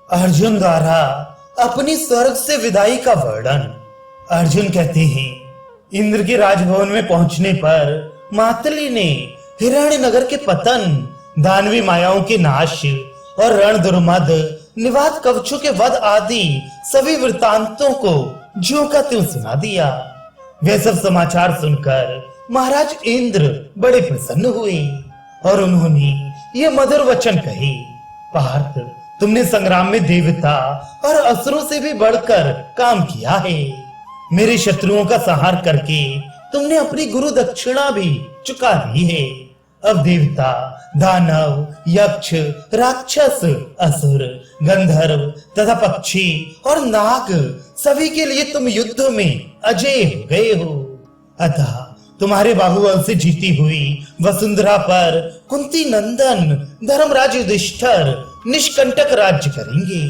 अर्जुन द्वारा अपनी स्वर्ग से विदाई का वर्णन। अर्जुन कहते हैं, इंद्र के राजभवन में पहुंचने पर मातली ने हिरण्यनगर के पतन, दानवी मायाओं के नाश और रण दुर्मद निवात कवचों के वध आदि सभी वृतांतों को ज्यों का त्यों सुना दिया। वे सब समाचार सुनकर महाराज इंद्र बड़े प्रसन्न हुए और उन्होंने ये मधुर वचन कहे, पार्थ, तुमने संग्राम में देवता और असुरों से भी बढ़कर काम किया है। मेरे शत्रुओं का संहार करके तुमने अपनी गुरु दक्षिणा भी चुका दी है। अब देवता, दानव, यक्ष, राक्षस, असुर, गंधर्व तथा पक्षी और नाग सभी के लिए तुम युद्ध में अजय हो गए हो। अतः तुम्हारे बाहुबल से जीती हुई वसुंधरा पर कुंती नंदन धर्मराज युधिष्ठिर निष्कंटक राज्य करेंगे।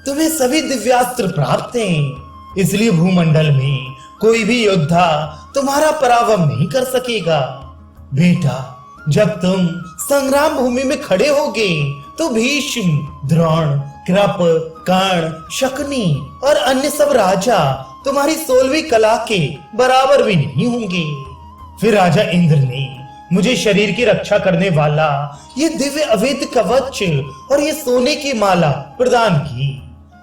तुम्हें सभी दिव्यास्त्र प्राप्त हैं, इसलिए भूमंडल में कोई भी योद्धा तुम्हारा पराभव नहीं कर सकेगा। बेटा, जब तुम संग्राम भूमि में खड़े होगे तो भीष्म, द्रोण, कृप, कर्ण, शकुनी और अन्य सब राजा तुम्हारी 16वीं कला के बराबर भी नहीं होंगे। फिर राजा इंद्र ने मुझे शरीर की रक्षा करने वाला ये दिव्य अवैध कवच और ये सोने की माला प्रदान की।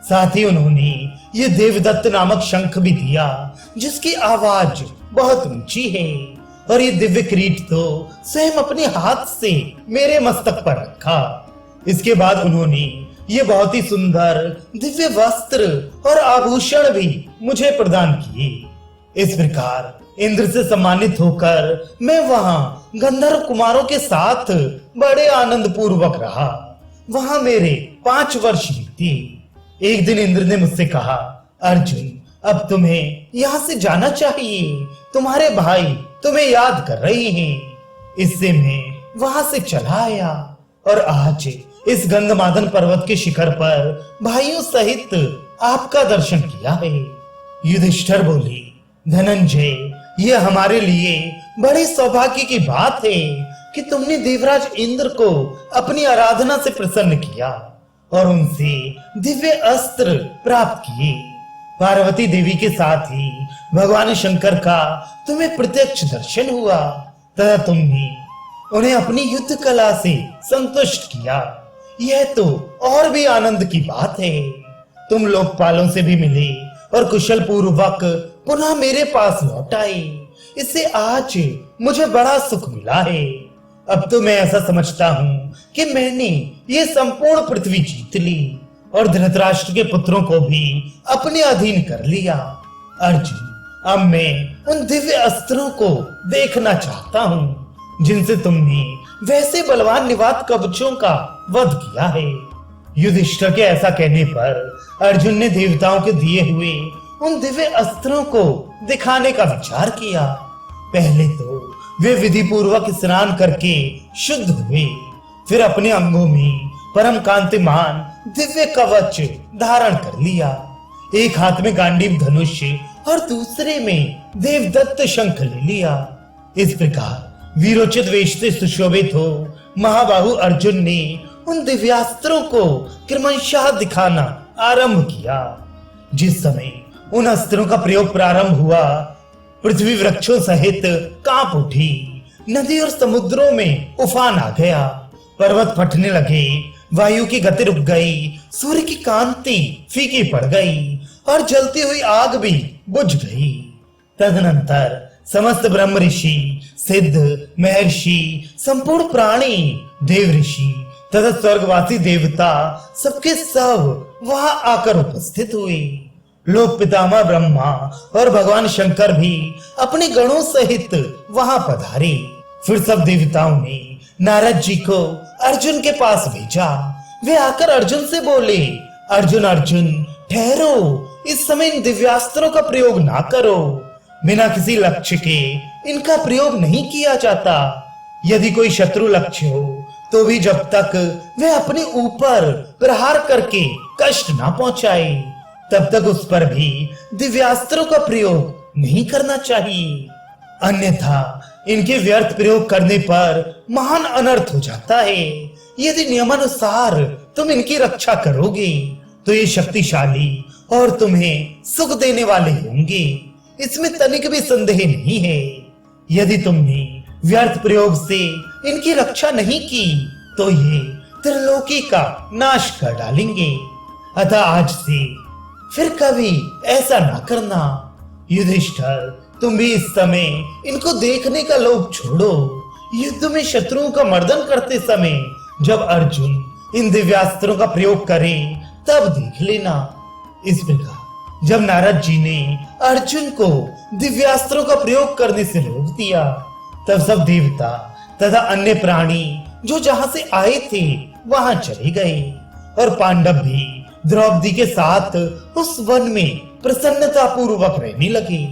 साथ ही उन्होंने ये देवदत्त नामक शंख भी दिया, जिसकी आवाज बहुत ऊंची है, और ये दिव्य किरीट तो स्वयं अपने हाथ से मेरे मस्तक पर रखा। इसके बाद उन्होंने ये बहुत ही सुंदर दिव्य वस्त्र और आभूषण भी मुझे प्रदान किए। इस प्रकार इंद्र से सम्मानित होकर मैं वहां गंधर्व कुमारों के साथ बड़े आनंद पूर्वक रहा। वहां मेरे 5 वर्ष बीते। एक दिन इंद्र ने मुझसे कहा, अर्जुन, अब तुम्हें यहाँ से जाना चाहिए। तुम्हारे भाई तुम्हें याद कर रहे हैं। इससे मैं वहां से चला आया और आज इस गंधमादन पर्वत के शिखर पर भाइयों सहित आपका दर्शन किया है। युधिष्ठिर बोले, धनंजय, ये हमारे लिए बड़े सौभाग्य की बात है कि तुमने देवराज इंद्र को अपनी आराधना से प्रसन्न किया और उनसे दिव्य अस्त्र प्राप्त किए। पार्वती देवी के साथ ही भगवान शंकर का तुम्हें प्रत्यक्ष दर्शन हुआ तथा तुमने उन्हें अपनी युद्ध कला से संतुष्ट किया। यह तो और भी आनंद की बात है। तुम लोकपालों से भी मिले और कुशल पूर्वक पुनः मेरे पास लौट आए। इससे आज मुझे बड़ा सुख मिला है। अब तो मैं ऐसा समझता हूँ कि मैंने ये संपूर्ण पृथ्वी जीत ली और धृतराष्ट्र के पुत्रों को भी अपने अधीन कर लिया। अर्जुन, अब मैं उन दिव्य अस्त्रों को देखना चाहता हूँ जिनसे तुमने वैसे बलवान निवात कवचों का वध किया है। युधिष्ठिर के ऐसा कहने पर अर्जुन ने देवताओं के दिए हुए उन दिव्य अस्त्रों को दिखाने का विचार किया। पहले तो वे विधि पूर्वक स्नान करके शुद्ध हुए, फिर अपने अंगों में परम कांतिमान दिव्य कवच धारण कर लिया। एक हाथ में गांडीव धनुष और दूसरे में देवदत्त शंख ले लिया। इस प्रकार वीरोचित वेश से सुशोभित हो महाबाहु अर्जुन ने उन दिव्यास्त्रों को क्रमशः दिखाना आरंभ किया। जिस समय उन अस्त्रों का प्रयोग प्रारंभ हुआ, पृथ्वी वृक्षों सहित कांप उठी। नदी और समुद्रों में उफान आ गया। पर्वत फटने लगे, वायु की गति रुक गई, सूर्य की कांति फीकी पड़ गई और जलती हुई आग भी बुझ गई। तदनंतर समस्त ब्रह्म ऋषि, सिद्ध, महर्षि, संपूर्ण प्राणी, देव ऋषि तथा स्वर्गवासी देवता सबके सब वहां आकर उपस्थित हुए। लोक पितामह ब्रह्मा और भगवान शंकर भी अपने गणों सहित वहां पधारे। फिर सब देवताओं ने नारद जी को अर्जुन के पास भेजा। वे आकर अर्जुन से बोले, अर्जुन अर्जुन, ठहरो, इस समय इन दिव्यास्त्रों का प्रयोग ना करो। बिना किसी लक्ष्य के इनका प्रयोग नहीं किया जाता। यदि कोई शत्रु लक्ष्य हो तो भी जब तक वे अपने ऊपर प्रहार करके कष्ट ना पहुंचाए, तब तक उस पर भी दिव्यास्त्रों का प्रयोग नहीं करना चाहिए। अन्यथा इनके व्यर्थ प्रयोग करने पर महान अनर्थ हो जाता है। यदि नियमानुसार तुम इनकी रक्षा करोगे तो ये शक्तिशाली और तुम्हें सुख देने वाले होंगे, इसमें तनिक भी संदेह नहीं है। यदि तुमने व्यर्थ प्रयोग से इनकी रक्षा नहीं की तो ये त्रिलोकी का नाश कर डालेंगे। अतः आज से फिर कभी ऐसा ना करना। युधिष्ठिर, तुम भी इस समय इनको देखने का लोभ छोड़ो। युद्ध में शत्रुओं का मर्दन करते समय जब अर्जुन इन दिव्यास्त्रों का प्रयोग करे तब देख लेना। इस प्रकार जब नारद जी ने अर्जुन को दिव्यास्त्रों का प्रयोग करने से रोक दिया, तब सब देवता तथा अन्य प्राणी जो जहां से आए थे वहां चले गए और पांडव भी द्रौपदी के साथ उस वन में प्रसन्नता पूर्वक रहने लगे।